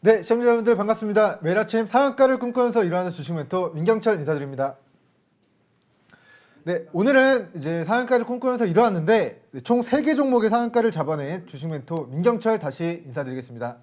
네, 시청자 여러분들 반갑습니다. 매일 아침 상한가를 꿈꾸면서 일어나는 주식 멘토 민경철 인사드립니다. 네, 오늘은 이제 상한가를 꿈꾸면서 일어났는데 총 3개 종목의 상한가를 잡아낸 주식 멘토 민경철 다시 인사드리겠습니다.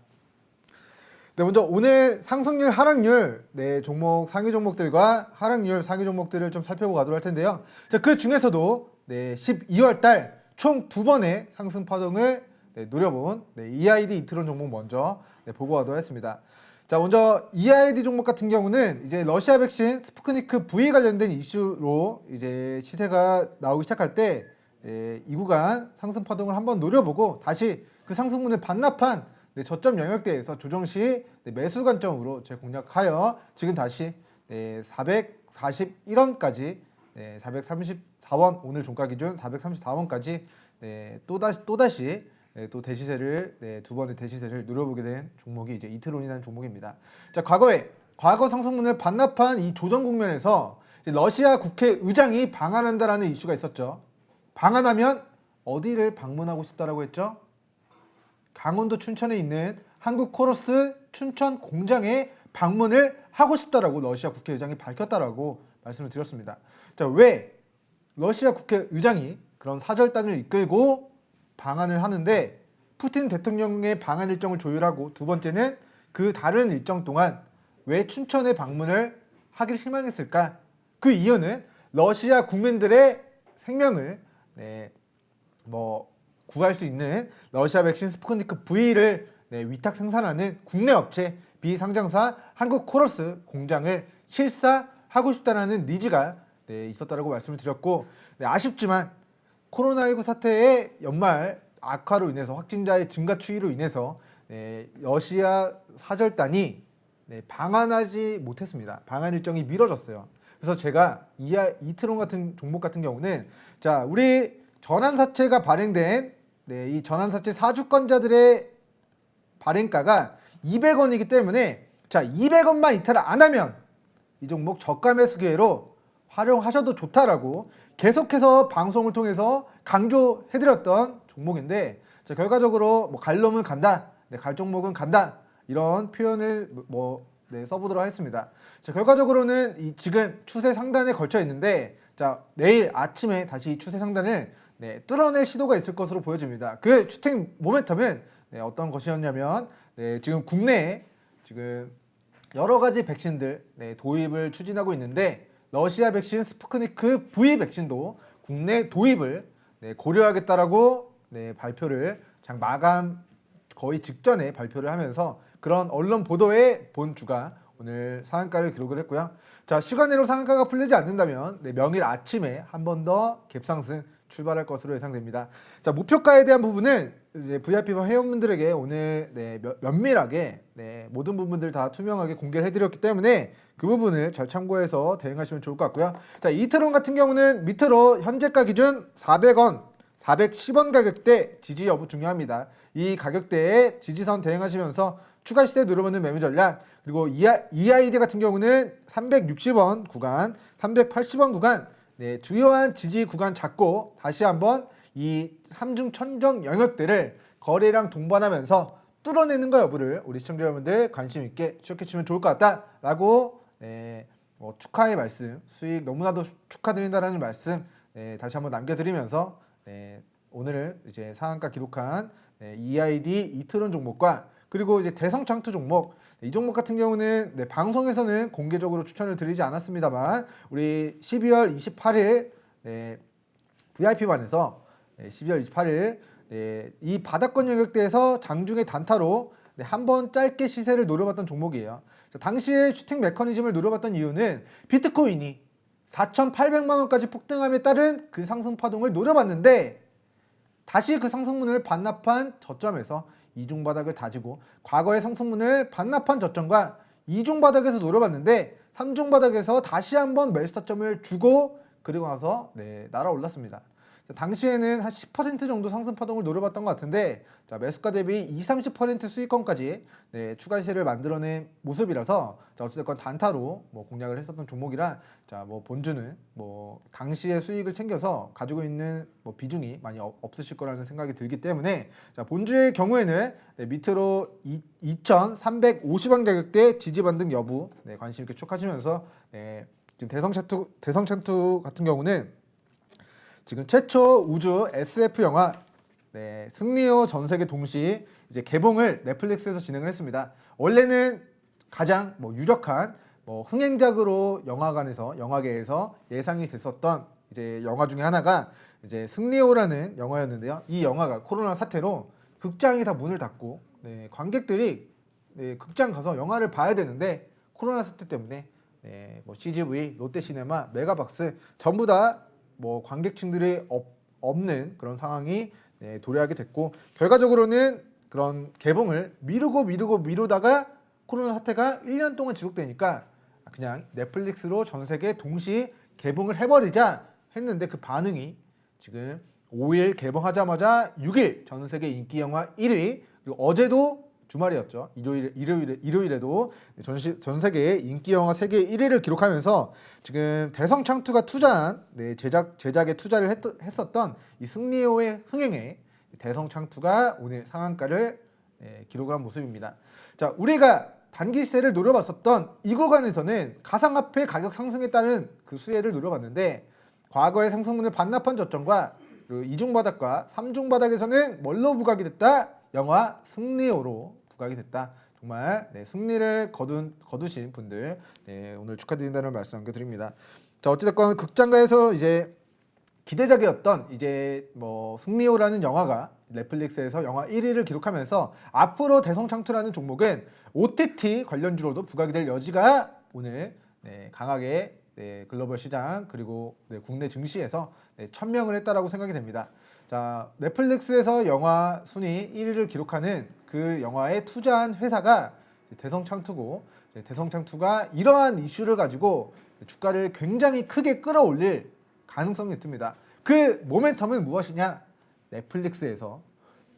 네, 먼저 오늘 상승률, 하락률 종목 상위 종목들과 하락률 상위 종목들을 좀 살펴보도록 할 텐데요. 자, 그 중에서도 12월 달 총 2번의 상승 파동을 노려본 EID 이트론 종목 먼저 보고 가도록 하겠습니다. 자, 먼저 EID 종목 같은 경우는 이제 러시아 백신 스푸트니크 V 관련된 이슈로 이제 시세가 나오기 시작할 때 이 구간 상승 파동을 한번 노려보고 다시 그 상승분을 반납한 저점 영역대에서 조정 시 매수 관점으로 재공략하여 지금 다시 441원까지 434원 오늘 종가 기준 434원까지 또다시 또 대시세를 두 번의 대시세를 누려보게 된 종목이 이제 이트론이라는 종목입니다. 자, 과거 상승분을 반납한 이 조정 국면에서 이제 러시아 국회의장이 방한한다라는 이슈가 있었죠. 방한하면 어디를 방문하고 싶다라고 했죠? 강원도 춘천에 있는 한국 코러스 춘천 공장에 방문을 하고 싶다라고 러시아 국회의장이 밝혔다라고 말씀을 드렸습니다. 자, 왜 러시아 국회의장이 그런 사절단을 이끌고 방한을 하는데 푸틴 대통령의 방한 일정을 조율하고 두 번째는 그 다른 일정 동안 왜 춘천에 방문을 하길 희망했을까? 그 이유는 러시아 국민들의 생명을 구할 수 있는 러시아 백신 스푸트니크 V를 위탁 생산하는 국내 업체 비상장사 한국 코러스 공장을 실사하고 싶다는 니즈가 있었다라고 말씀을 드렸고, 아쉽지만 코로나19 사태의 연말 악화로 인해서 확진자의 증가 추이로 인해서 러시아 사절단이 방한하지 못했습니다. 방한 일정이 미뤄졌어요. 그래서 제가 이트론 같은 종목 같은 경우는 자, 우리 전환사채가 발행된 이 전환사채 사주권자들의 발행가가 200원이기 때문에 자, 200원만 이탈을 안 하면 이 종목 저가 매수 기회로 활용하셔도 좋다라고 계속해서 방송을 통해서 강조해드렸던 종목인데, 자, 결과적으로 갈 놈은 간다, 갈 종목은 간다, 이런 표현을 써보도록 하겠습니다. 자, 결과적으로는 지금 추세 상단에 걸쳐 있는데, 자, 내일 아침에 다시 추세 상단을 뚫어낼 시도가 있을 것으로 보여집니다. 그 주택 모멘텀은 어떤 것이었냐면 지금 국내에 지금 여러 가지 백신들 도입을 추진하고 있는데, 러시아 백신 스푸트니크 V 백신도 국내 도입을 고려하겠다라고 발표를 장 마감 거의 직전에 발표를 하면서 그런 언론 보도에 본 주가 오늘 상한가를 기록을 했고요. 자, 시간내로 상한가가 풀리지 않는다면 명일 아침에 한 번 더 갭상승 출발할 것으로 예상됩니다. 자, 목표가에 대한 부분은 이제 VIP와 회원분들에게 오늘 면밀하게 모든 부분들 다 투명하게 공개를 해드렸기 때문에 그 부분을 잘 참고해서 대응하시면 좋을 것 같고요. 자, 이트론 같은 경우는 밑으로 현재가 기준 400원, 410원 가격대 지지 여부 중요합니다. 이 가격대에 지지선 대응하시면서 추가 시세 누르는 매매 전략, 그리고 EID 같은 경우는 360원 구간, 380원 구간 주요한 지지 구간 잡고 다시 한번 이 삼중 천정 영역대를 거래량 동반하면서 뚫어내는 거 여부를 우리 시청자 여러분들 관심 있게 추적해 주시면 좋을 것 같다라고 축하의 말씀, 수익 너무나도 축하드린다라는 말씀 다시 한번 남겨드리면서 오늘 이제 상한가 기록한 EID 이트론 종목과 그리고 이제 대성창투 종목, 이 종목 같은 경우는 방송에서는 공개적으로 추천을 드리지 않았습니다만 우리 12월 28일 VIP반에서 12월 28일 이 바닥권 영역대에서 장중의 단타로 한번 짧게 시세를 노려봤던 종목이에요. 자, 당시에 슈팅 메커니즘을 노려봤던 이유는 비트코인이 4,800만 원까지 폭등함에 따른 그 상승 파동을 노려봤는데 다시 그 상승분을 반납한 저점에서 이중 바닥을 다지고 과거의 상승분을 반납한 저점과 이중 바닥에서 노려봤는데 3중 바닥에서 다시 한번 매수 타점을 주고 그리고 나서 날아올랐습니다. 당시에는 한 10% 정도 상승 파동을 노려봤던 것 같은데 자, 매수가 대비 20-30% 수익권까지 네, 추가 시세를 만들어낸 모습이라서 자, 어찌됐건 단타로 뭐 공략을 했었던 종목이라 자, 뭐 본주는 뭐 당시의 수익을 챙겨서 가지고 있는 뭐 비중이 많이 없으실 거라는 생각이 들기 때문에 자, 본주의 경우에는 네, 밑으로 2,350원 가격대 지지 반등 여부 네, 관심 있게 추적하시면서 네, 지금 대성찬투 같은 경우는 지금 최초 우주 SF 영화 네, 승리호 전 세계 동시 이제 개봉을 넷플릭스에서 진행을 했습니다. 원래는 가장 뭐 유력한 뭐 흥행작으로 영화계에서 예상이 됐었던 이제 영화 중에 하나가 이제 승리호라는 영화였는데요. 이 영화가 코로나 사태로 극장이 다 문을 닫고 네, 관객들이 네, 극장 가서 영화를 봐야 되는데 코로나 사태 때문에 네, 뭐 CGV, 롯데시네마, 메가박스 전부 다 뭐 관객층들이 없는 그런 상황이 네, 도래하게 됐고 결과적으로는 그런 개봉을 미루다가 코로나 사태가 1년 동안 지속되니까 그냥 넷플릭스로 전 세계 동시 개봉을 해버리자 했는데 그 반응이 지금 5일 개봉하자마자 6일 전 세계 인기 영화 1위 그리고 어제도 주말이었죠. 일요일에도 전 세계 인기 영화 세계 1위를 기록하면서 지금 대성창투가 투자한 네, 제작에 투자를 했었던 이 승리호의 흥행에 대성창투가 오늘 상한가를 네, 기록한 모습입니다. 자, 우리가 단기 시세를 노려봤었던 이 구간에서는 가상화폐 가격 상승에 따른 그 수혜를 노려봤는데 과거의 상승분을 반납한 저점과 이중바닥과 삼중바닥에서는 뭘로 부각이 됐다? 영화 승리호로 부각이 됐다. 정말 네, 승리를 거두신 분들 네, 오늘 축하드린다는 말씀 남겨드립니다. 자, 어찌됐건 극장가에서 이제 기대작이었던 이제 뭐 승리호라는 영화가 넷플릭스에서 영화 1위를 기록하면서 앞으로 대성창투라는 종목은 OTT 관련주로도 부각이 될 여지가 오늘 네, 강하게 네, 글로벌 시장 그리고 네, 국내 증시에서 네, 천명을 했다라고 생각이 됩니다. 자, 넷플릭스에서 영화 순위 1위를 기록하는 그 영화에 투자한 회사가 대성창투고 대성창투가 이러한 이슈를 가지고 주가를 굉장히 크게 끌어올릴 가능성이 있습니다. 그 모멘텀은 무엇이냐? 넷플릭스에서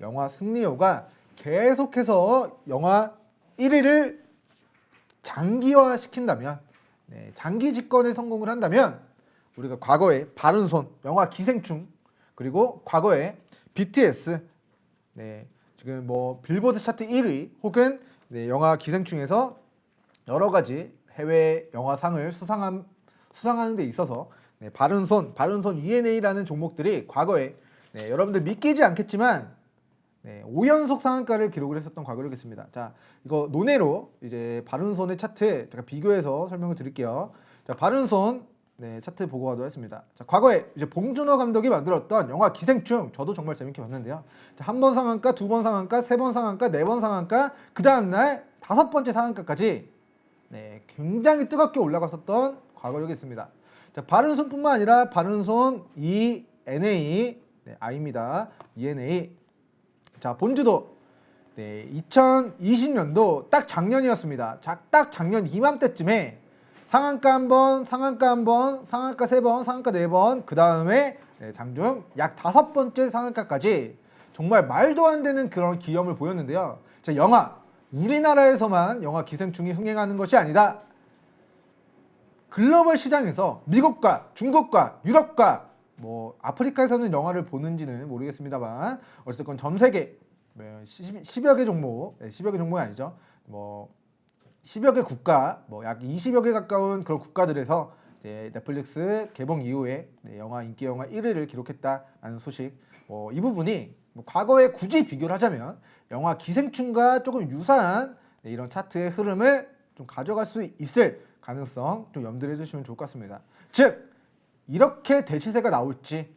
영화 승리호가 계속해서 영화 1위를 장기화 시킨다면 네, 장기 집권에 성공을 한다면 우리가 과거에 바른손, 영화 기생충 그리고 과거에 BTS 네, 지금 뭐 빌보드 차트 1위 혹은 네, 영화 기생충에서 여러 가지 해외 영화상을 수상하는 데 있어서 네, 바른손 ENA라는 종목들이 과거에 네, 여러분들 믿기지 않겠지만 네, 5연속 상한가를 기록을 했었던 과거를 있습니다. 자, 이거 논외로 이제 바른손의 차트 제가 비교해서 설명을 드릴게요. 자, 바른손 네, 차트 보고 가도록 하겠습니다. 자, 과거에 이제 봉준호 감독이 만들었던 영화 기생충 저도 정말 재밌게 봤는데요. 자, 한 번 상한가, 두 번 상한가, 세 번 상한가, 네 번 상한가, 그 다음 날 5번째 상한가까지 네, 굉장히 뜨겁게 올라갔었던 과거력이 있습니다. 자, 바른손뿐만 아니라 바른손 ENA 네, I입니다. ENA 자, 본주도 네, 2020년도 딱 작년이었습니다. 자, 딱 작년 이맘때쯤에 상한가 한 번, 상한가 한 번, 상한가 세 번, 상한가 네 번, 그 다음에 네, 장중 약 5번째 상한가까지 정말 말도 안 되는 그런 기염을 보였는데요. 자, 우리나라에서만 영화 기생충이 흥행하는 것이 아니다. 글로벌 시장에서 미국과 중국과 유럽과 뭐 아프리카에서는 영화를 보는지는 모르겠습니다만 어쨌든 전 세계 10여 개 종목, 10여 개 종목이 아니죠. 뭐 10여 개 국가, 뭐 약 20여 개 가까운 그런 국가들에서 이제 넷플릭스 개봉 이후에 영화 인기 영화 1위를 기록했다는 소식. 이 부분이 뭐 과거에 굳이 비교를 하자면 영화 기생충과 조금 유사한 이런 차트의 흐름을 좀 가져갈 수 있을 가능성 좀 염두를 해주시면 좋을 것 같습니다. 즉 이렇게 대시세가 나올지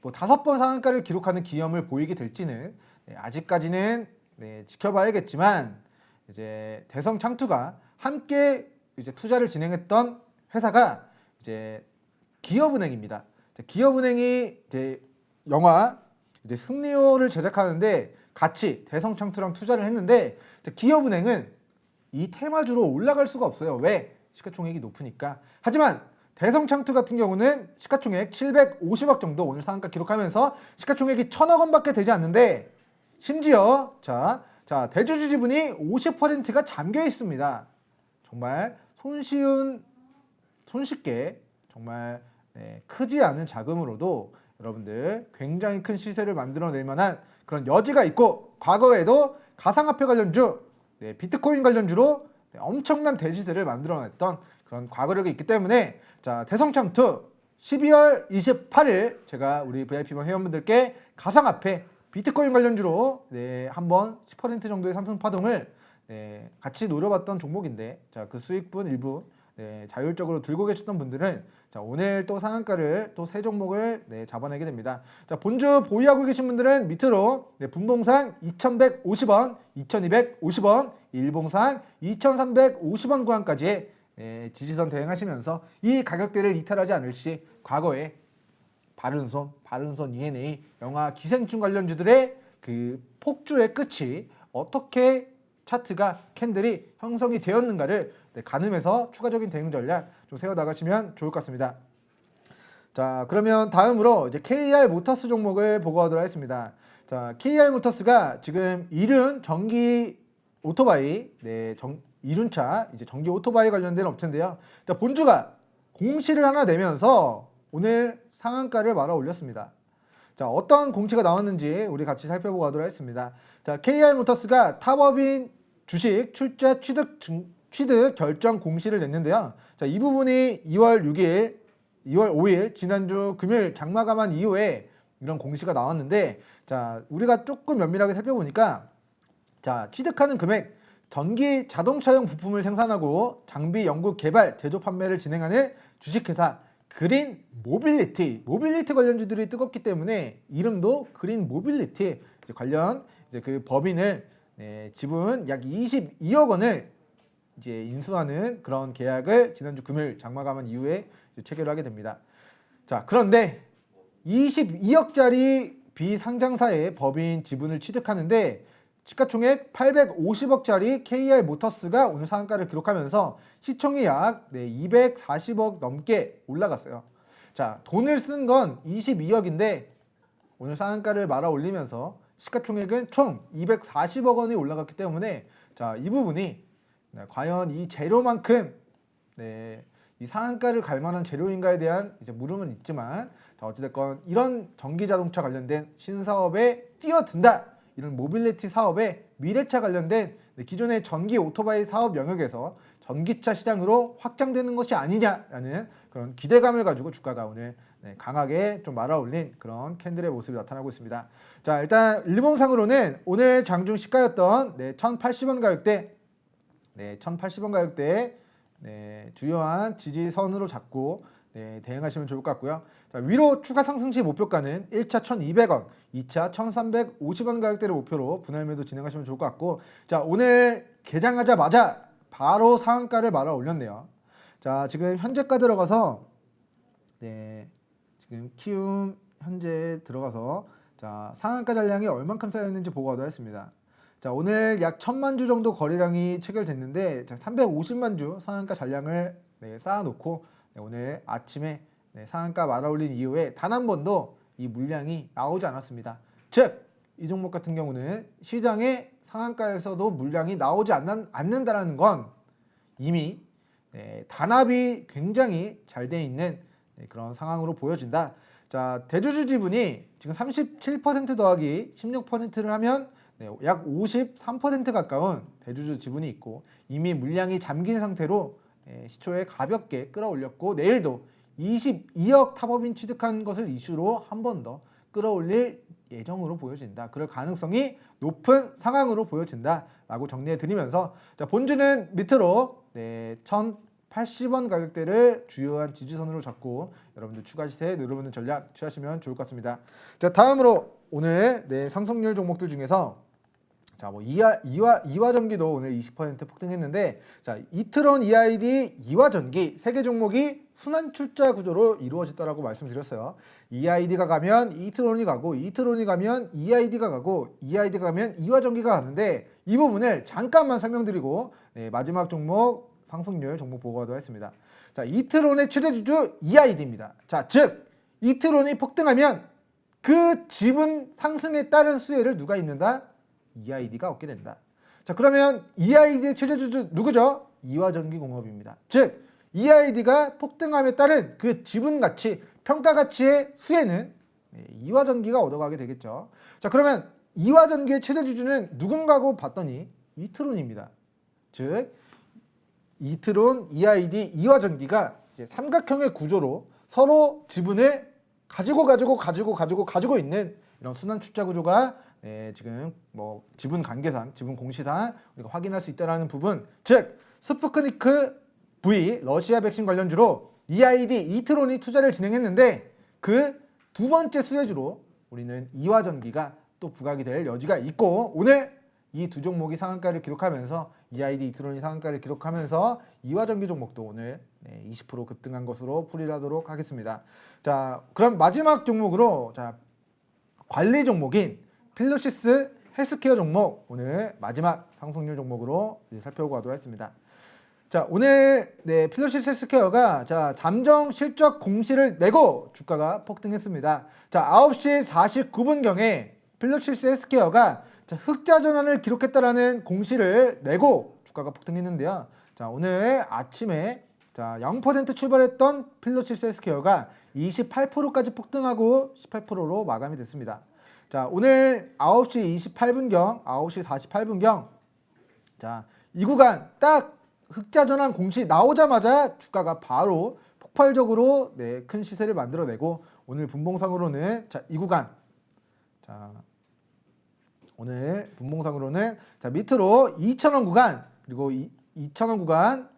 뭐 5번 상한가를 기록하는 기염을 보이게 될지는 아직까지는 지켜봐야겠지만 이제 대성창투가 함께 이제 투자를 진행했던 회사가 이제 기업은행입니다. 기업은행이 이제 영화 이제 승리호를 제작하는데 같이 대성창투랑 투자를 했는데 기업은행은 이 테마주로 올라갈 수가 없어요. 왜? 시가총액이 높으니까. 하지만 대성창투 같은 경우는 시가총액 750억 정도 오늘 상한가 기록하면서 시가총액이 1000억 원밖에 되지 않는데 심지어 자 대주주 지분이 50%가 잠겨 있습니다. 정말 손쉽게 정말 크지 않은 자금으로도 여러분들 굉장히 큰 시세를 만들어낼 만한 그런 여지가 있고 과거에도 가상화폐 관련주, 비트코인 관련주로 엄청난 대시세를 만들어냈던 그런 과거력이 있기 때문에 자 대성창투 12월 28일 제가 우리 VIP방 회원분들께 가상화폐 비트코인 관련주로 한번 10% 정도의 상승 파동을 같이 노려봤던 종목인데 자 그 수익분 일부 자율적으로 들고 계셨던 분들은 자 오늘 또 상한가를 또 세 종목을 잡아내게 됩니다. 자 본주 보유하고 계신 분들은 밑으로 분봉상 2,150원, 2,250원, 일봉상 2,350원 구간까지 지지선 대응하시면서 이 가격대를 이탈하지 않을 시 과거에 바른손 ENA, 영화 기생충 관련주들의 그 폭주의 끝이 어떻게 차트가 캔들이 형성이 되었는가를 가늠해서 추가적인 대응 전략 좀 세워 나가시면 좋을 것 같습니다. 자 그러면 다음으로 이제 KR 모터스 종목을 보고 하도록 하겠습니다. 자 KR 모터스가 지금 이륜 전기 오토바이 이륜차 이제 전기 오토바이 관련된 업체인데요. 자 본주가 공시를 하나 내면서 오늘 상한가를 말아 올렸습니다. 자 어떤 공시가 나왔는지 우리 같이 살펴보고 가도록 하겠습니다. 자 KR 모터스가 타법인 주식 출자 취득 결정 공시를 냈는데요. 자 이 부분이 2월 5일 지난주 금요일 장마 감안 이후에 이런 공시가 나왔는데 자 우리가 조금 면밀하게 살펴보니까 자 취득하는 금액 전기 자동차용 부품을 생산하고 장비 연구 개발 제조 판매를 진행하는 주식회사 그린 모빌리티 관련주들이 뜨겁기 때문에 이름도 그린 모빌리티 관련 그 법인을 지분 약 22억 원을 이제 인수하는 그런 계약을 지난주 금요일 장마 감안 이후에 체결을 하게 됩니다. 자 그런데 22억짜리 비상장사의 법인 지분을 취득하는데 시가총액 850억짜리 KR 모터스가 오늘 상한가를 기록하면서 시총이 약 240억 넘게 올라갔어요. 자 돈을 쓴 건 22억인데 오늘 상한가를 말아 올리면서 시가총액은 총 240억 원이 올라갔기 때문에 자 이 부분이 과연 이 재료만큼 이 상한가를 갈 만한 재료인가에 대한 이제 물음은 있지만 자 어찌됐건 이런 전기자동차 관련된 신사업에 뛰어든다. 이런 모빌리티 사업에 미래차 관련된 기존의 전기 오토바이 사업 영역에서 전기차 시장으로 확장되는 것이 아니냐라는 그런 기대감을 가지고 주가가 오늘 강하게 좀 말아올린 그런 캔들의 모습이 나타나고 있습니다. 자 일단 일봉상으로는 오늘 장중 시가였던 1,080원 가격대 1,080원 가격대 주요한 지지선으로 잡고 대응하시면 좋을 것 같고요. 자, 위로 추가 상승 시 목표가는 1차 1,200원, 2차 1,350원 가격대를 목표로 분할 매도 진행하시면 좋을 것 같고 자 오늘 개장하자마자 바로 상한가를 말아 올렸네요. 자 지금 현재가 들어가서 지금 키움 현재 들어가서 자 상한가 잔량이 얼만큼 쌓였는지 보고 가도록 하겠습니다. 자 오늘 약 1,000만 주 정도 거래량이 체결됐는데 자, 350만 주 상한가 잔량을 쌓아놓고 오늘 아침에 상한가 말아올린 이후에 단 한 번도 이 물량이 나오지 않았습니다. 즉 이 종목 같은 경우는 시장의 상한가에서도 물량이 나오지 않는다는 건 이미 단합이 굉장히 잘 돼 있는 그런 상황으로 보여진다. 자 대주주 지분이 지금 37% 더하기 16%를 하면 약 53% 가까운 대주주 지분이 있고 이미 물량이 잠긴 상태로 시초에 가볍게 끌어올렸고 내일도 22억 타법인 취득한 것을 이슈로 한 번 더 끌어올릴 예정으로 보여진다. 그럴 가능성이 높은 상황으로 보여진다라고 정리해 드리면서 자 본주는 밑으로 1,080원 가격대를 주요한 지지선으로 잡고 여러분들 추가 시세 누르는 전략 취하시면 좋을 것 같습니다. 자 다음으로 오늘 상승률 종목들 중에서 자, 이화전기도 오늘 20% 폭등했는데, 자, 이트론 EID, 이화전기 세 개 종목이 순환 출자 구조로 이루어졌다라고 말씀드렸어요. EID가 가면 이트론이 가고, 이트론이 가면 EID가 가고, EID가 가면 이화전기가 가는데 이 부분을 잠깐만 설명드리고 마지막 종목 상승률 종목 보고 가도록 하겠습니다. 자, 이트론의 최대주주 EID입니다. 자, 즉 이트론이 폭등하면 그 지분 상승에 따른 수혜를 누가 입는다? EID가 얻게 된다. 자, 그러면 EID의 최대주주 누구죠? 이화전기공업입니다. 즉 EID가 폭등함에 따른 그 지분 가치, 평가 가치의 수혜는 이화전기가 얻어가게 되겠죠. 자, 그러면 이화전기의 최대주주는 누군가고 봤더니 이트론입니다. 즉 이트론, EID, 이화전기가 이제 삼각형의 구조로 서로 지분을 가지고 있는 이런 순환 출자 구조가 지금 뭐 지분 관계상, 지분 공시상 우리가 확인할 수 있다라는 부분. 즉 스푸트니크 V 러시아 백신 관련주로 EID, 이트론이 투자를 진행했는데 그 두 번째 수혜주로 우리는 이화전기가 또 부각이 될 여지가 있고, 오늘 이 두 종목이 상한가를 기록하면서 EID, 이트론이 상한가를 기록하면서 이화전기 종목도 오늘 20% 급등한 것으로 풀이를 하도록 하겠습니다. 자, 그럼 마지막 종목으로 자, 관리 종목인 필로시스 헬스케어 종목 오늘 마지막 상승률 종목으로 살펴보고 가도록 하겠습니다. 자, 오늘 필로시스 헬스케어가 자, 잠정 실적 공시를 내고 주가가 폭등했습니다. 자, 9시 49분경에 필로시스 헬스케어가 자, 흑자 전환을 기록했다라는 공시를 내고 주가가 폭등했는데요. 자, 오늘 아침에 자, 0% 출발했던 필로시스 헬스케어가 28%까지 폭등하고 18%로 마감이 됐습니다. 자, 오늘 9시 28분경, 9시 48분경 자, 이 구간 딱 흑자 전환 공시 나오자마자 주가가 바로 폭발적으로 큰 시세를 만들어내고 오늘 분봉상으로는 자, 이 구간 자, 오늘 분봉상으로는 자, 밑으로 2,000원 구간 그리고 2,000원 구간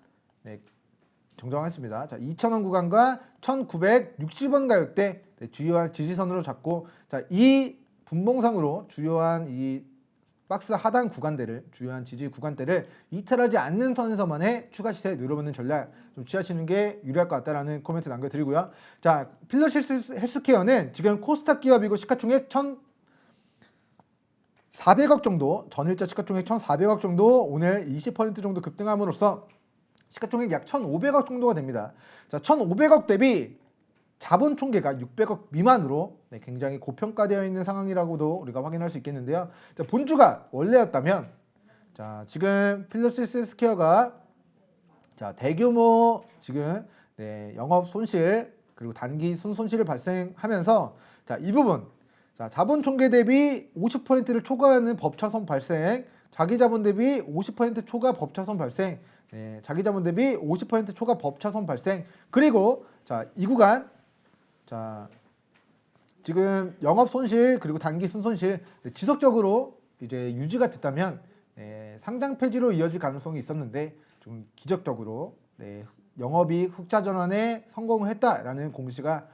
정정하겠습니다. 자, 2,000원 구간과 1,960원 가격대 주요한 지지선으로 잡고 자, 이 분봉상으로 주요한 이 박스 하단 구간대를 주요한 지지 구간대를 이탈하지 않는 선에서만의 추가 시세 늘어붙는 전략 좀 취하시는 게 유리할 것 같다라는 코멘트 남겨드리고요. 자, 필로시스 헬스케어는 지금 코스닥 기업이고 시가총액 1,400억 정도, 전일자 시가총액 1,400억 정도 오늘 20% 정도 급등함으로써 시가총액 약 1,500억 정도가 됩니다. 자, 1,500억 대비 자본 총계가 600억 미만으로 굉장히 고평가되어 있는 상황이라고도 우리가 확인할 수 있겠는데요. 자, 본주가 원래였다면 자, 지금 필로시스 헬스케어가 자, 대규모 지금 영업 손실 그리고 단기 순손실을 발생하면서 자, 이 부분 자, 자본 총계 대비 50%를 초과하는 법차손 발생, 자기 자본 대비 50% 초과 법차손 발생, 자기 자본 대비 50% 초과 법차손 발생, 그리고 자, 이 구간 자, 지금 영업 손실 그리고 단기 순손실 지속적으로 이제 유지가 됐다면 상장 폐지로 이어질 가능성이 있었는데 좀 기적적으로 영업이익 흑자 전환에 성공을 했다라는 공시가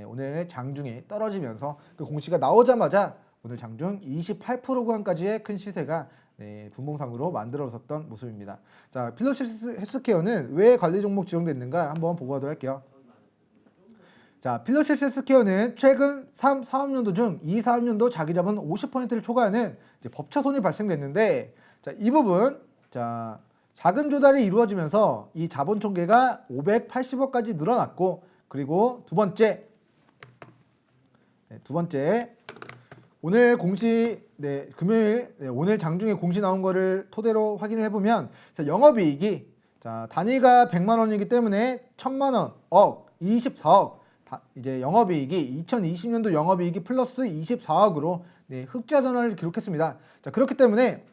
오늘 장중에 떨어지면서 그 공시가 나오자마자 오늘 장중 28% 구간까지의 큰 시세가 분봉상으로 만들어졌던 모습입니다. 자, 필로시스 헬스케어는 왜 관리 종목 지정됐는가 한번 보고 가도록 할게요. 자, 필로시스 헬스케어는 최근 3 사업년도 중 2 사업년도 자기 자본 50%를 초과하는 이제 법차손이 발생됐는데 자, 이 부분 자, 자금 조달이 이루어지면서 이 자본 총계가 580억까지 늘어났고, 그리고 두 번째 오늘 공시 금요일 오늘 장중에 공시 나온 거를 토대로 확인을 해보면 자, 영업이익이 자, 단위가 100만 원이기 때문에 1,000만 원, 억, 24억 이제 영업이익이 2020년도 영업이익이 플러스 24억으로 흑자 전환을 기록했습니다. 자, 그렇기 때문에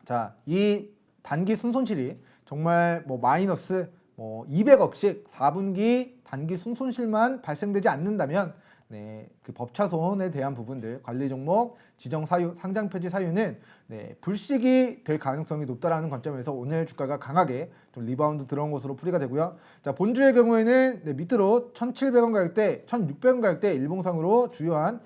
자, 이 단기 순손실이 정말 뭐 마이너스 뭐 200억씩 4분기 단기 순손실만 발생되지 않는다면 그 법차손에 대한 부분들 관리 종목 지정 사유 상장 폐지 사유는 불식이 될 가능성이 높다라는 관점에서 오늘 주가가 강하게 좀 리바운드 들어온 것으로 풀이가 되고요. 자, 본주의 경우에는 밑으로 1,700원 가격대, 1,600원 가격대 일봉상으로 주요한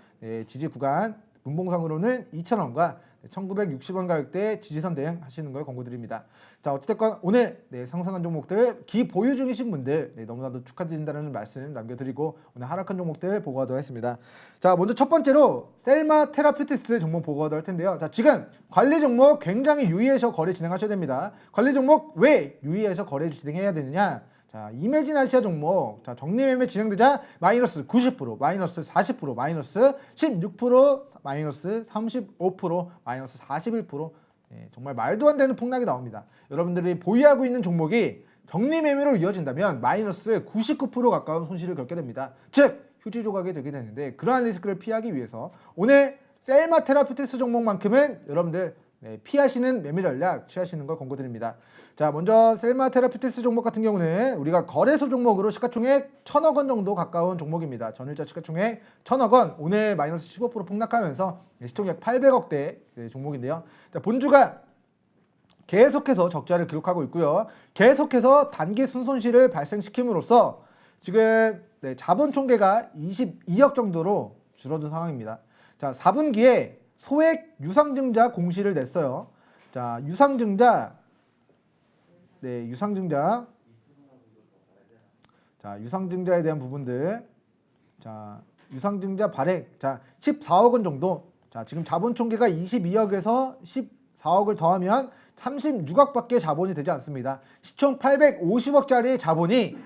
지지 구간, 분봉상으로는 2,000원과 1960원 가격대 지지선 대응 하시는 걸 권고드립니다. 자, 어찌됐건 오늘 상승한 종목들 기보유 중이신 분들 너무나도 축하드린다는 말씀 남겨드리고 오늘 하락한 종목들 보고하도록 하겠습니다. 자, 먼저 첫 번째로 셀마 테라퓨티스 종목 보고하도록 할 텐데요. 자, 지금 관리 종목 굉장히 유의해서 거래 진행하셔야 됩니다. 관리 종목 왜 유의해서 거래 진행해야 되느냐? 자, 이매진 아시아 종목, 자, 정리매매 진행되자 마이너스 90%, 마이너스 40%, 마이너스 16%, 마이너스 35%, 마이너스 41%, 정말 말도 안 되는 폭락이 나옵니다. 여러분들이 보유하고 있는 종목이 정리매매로 이어진다면 마이너스 99% 가까운 손실을 겪게 됩니다. 즉, 휴지 조각이 되게 되는데 그러한 리스크를 피하기 위해서 오늘 셀마 테라피티스 종목만큼은 여러분들 피하시는 매매 전략 취하시는 걸 권고드립니다. 자, 먼저 셀마 테라피티스 종목 같은 경우는 우리가 거래소 종목으로 시가총액 1,000억 원 정도 가까운 종목입니다. 전일자 시가총액 1,000억 원, 오늘 마이너스 15% 폭락하면서 시총액 800억대 종목인데요. 자, 본주가 계속해서 적자를 기록하고 있고요. 계속해서 단기 순손실을 발생시킴으로써 지금 자본 총계가 22억 정도로 줄어든 상황입니다. 자, 4분기에 소액 유상증자 공시를 냈어요. 자, 유상증자에 대한 부분들. 자, 유상증자 발행. 자, 14억 원 정도. 자, 지금 자본 총계가 22억에서 14억을 더하면 36억밖에 자본이 되지 않습니다. 시총 850억짜리 자본이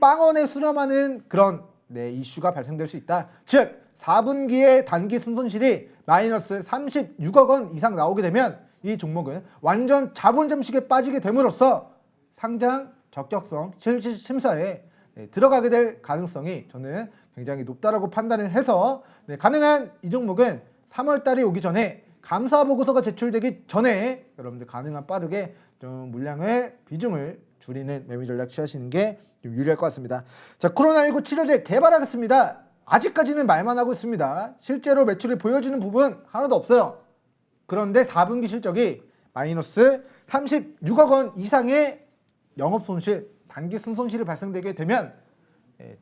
빵원에 수렴하는 그런 이슈가 발생될 수 있다. 즉 4분기에 단기 순손실이 마이너스 36억 원 이상 나오게 되면 이 종목은 완전 자본 잠식에 빠지게 됨으로써 상장 적격성 심사에 들어가게 될 가능성이 저는 굉장히 높다라고 판단을 해서 가능한 이 종목은 3월 달이 오기 전에 감사 보고서가 제출되기 전에 여러분들 가능한 빠르게 좀 물량을 비중을 줄이는 매매 전략 취하시는 게 좀 유리할 것 같습니다. 자, 코로나19 치료제 개발하겠습니다. 아직까지는 말만 하고 있습니다. 실제로 매출이 보여지는 부분 하나도 없어요. 그런데 4분기 실적이 마이너스 36억 원 이상의 영업손실, 단기 순손실이 발생되게 되면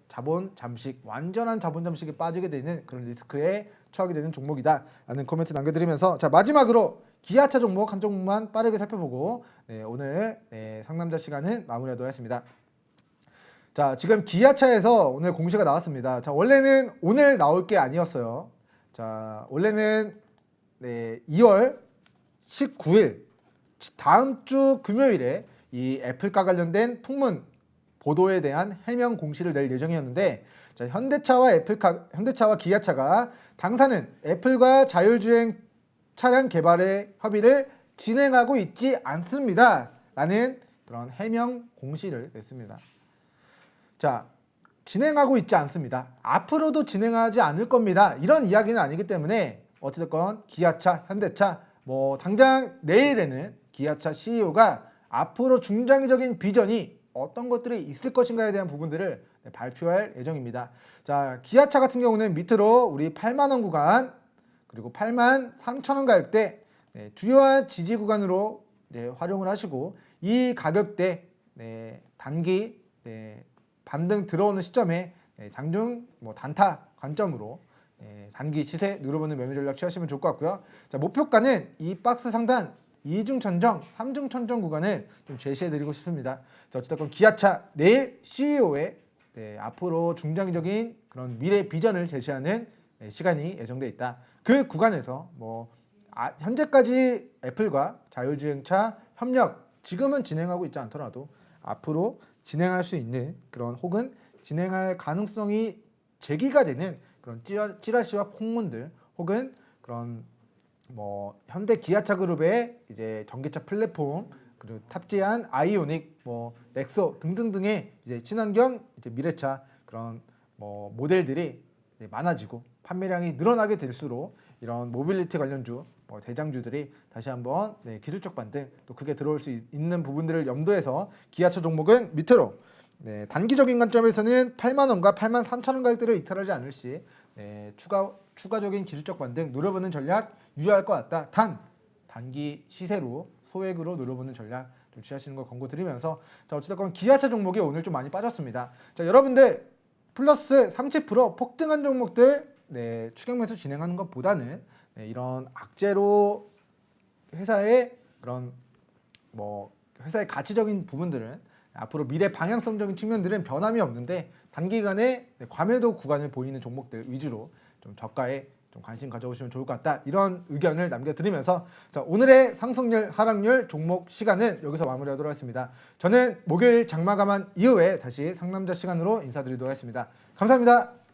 자본 잠식, 완전한 자본 잠식에 빠지게 되는 그런 리스크에 처하게 되는 종목이다 라는 코멘트 남겨드리면서, 자, 마지막으로 기아차 종목 한 종목만 빠르게 살펴보고 오늘 상남자 시간은 마무리하도록 하겠습니다. 자, 지금 기아차에서 오늘 공시가 나왔습니다. 자, 원래는 오늘 나올 게 아니었어요. 자, 원래는 2월 19일 다음 주 금요일에 이 애플과 관련된 풍문 보도에 대한 해명 공시를 낼 예정이었는데, 자, 현대차와 기아차가 당사는 애플과 자율주행 차량 개발의 협의를 진행하고 있지 않습니다 라는 그런 해명 공시를 냈습니다. 자, 진행하고 있지 않습니다. 앞으로도 진행하지 않을 겁니다. 이런 이야기는 아니기 때문에 어찌됐건 기아차, 현대차, 당장 내일에는 기아차 CEO가 앞으로 중장기적인 비전이 어떤 것들이 있을 것인가에 대한 부분들을 발표할 예정입니다. 자, 기아차 같은 경우는 밑으로 우리 8만 원 구간 그리고 8만 3천 원 가격대 주요한 지지 구간으로 활용을 하시고, 이 가격대 단기 반등 들어오는 시점에 장중 단타 관점으로 단기 시세 누려보는 매매 전략 취하시면 좋을 것 같고요. 자, 목표가는 이 박스 상단 2중 천정, 3중 천정 구간을 좀 제시해드리고 싶습니다. 자, 어쨌든 기아차 내일 CEO의 앞으로 중장기적인 그런 미래 비전을 제시하는 시간이 예정돼 있다. 그 구간에서 현재까지 애플과 자율주행차 협력 지금은 진행하고 있지 않더라도 앞으로 진행할 수 있는 그런, 혹은 진행할 가능성이 제기가 되는 그런 찌라시와 콩문들, 혹은 그런 현대 기아차 그룹의 이제 전기차 플랫폼, 그리고 탑재한 아이오닉, 넥소 등등등의 이제 친환경 이제 미래차 그런 모델들이 많아지고 판매량이 늘어나게 될수록 이런 모빌리티 관련주 대장주들이 다시 한번 기술적 반등 또 크게 들어올 수 있는 부분들을 염두해서 기아차 종목은 밑으로 단기적인 관점에서는 8만 원과 8만 3천 원 가격대를 이탈하지 않을 시 추가적인 기술적 반등 노려보는 전략 유효할 것 같다. 단기 시세로 소액으로 노려보는 전략 좀 취하시는 걸 권고드리면서, 자, 어찌됐건 기아차 종목이 오늘 좀 많이 빠졌습니다. 자, 여러분들 플러스 30% 폭등한 종목들 추격 매수 진행하는 것보다는 이런 악재로 회사의 그런 뭐 회사의 가치적인 부분들은 앞으로 미래 방향성적인 측면들은 변함이 없는데 단기간에 과매도 구간을 보이는 종목들 위주로 좀 저가에 좀 관심 가져보시면 좋을 것 같다 이런 의견을 남겨드리면서 자, 오늘의 상승률 하락률 종목 시간은 여기서 마무리하도록 하겠습니다. 저는 목요일 장마감한 이후에 다시 상남자 시간으로 인사드리도록 하겠습니다. 감사합니다.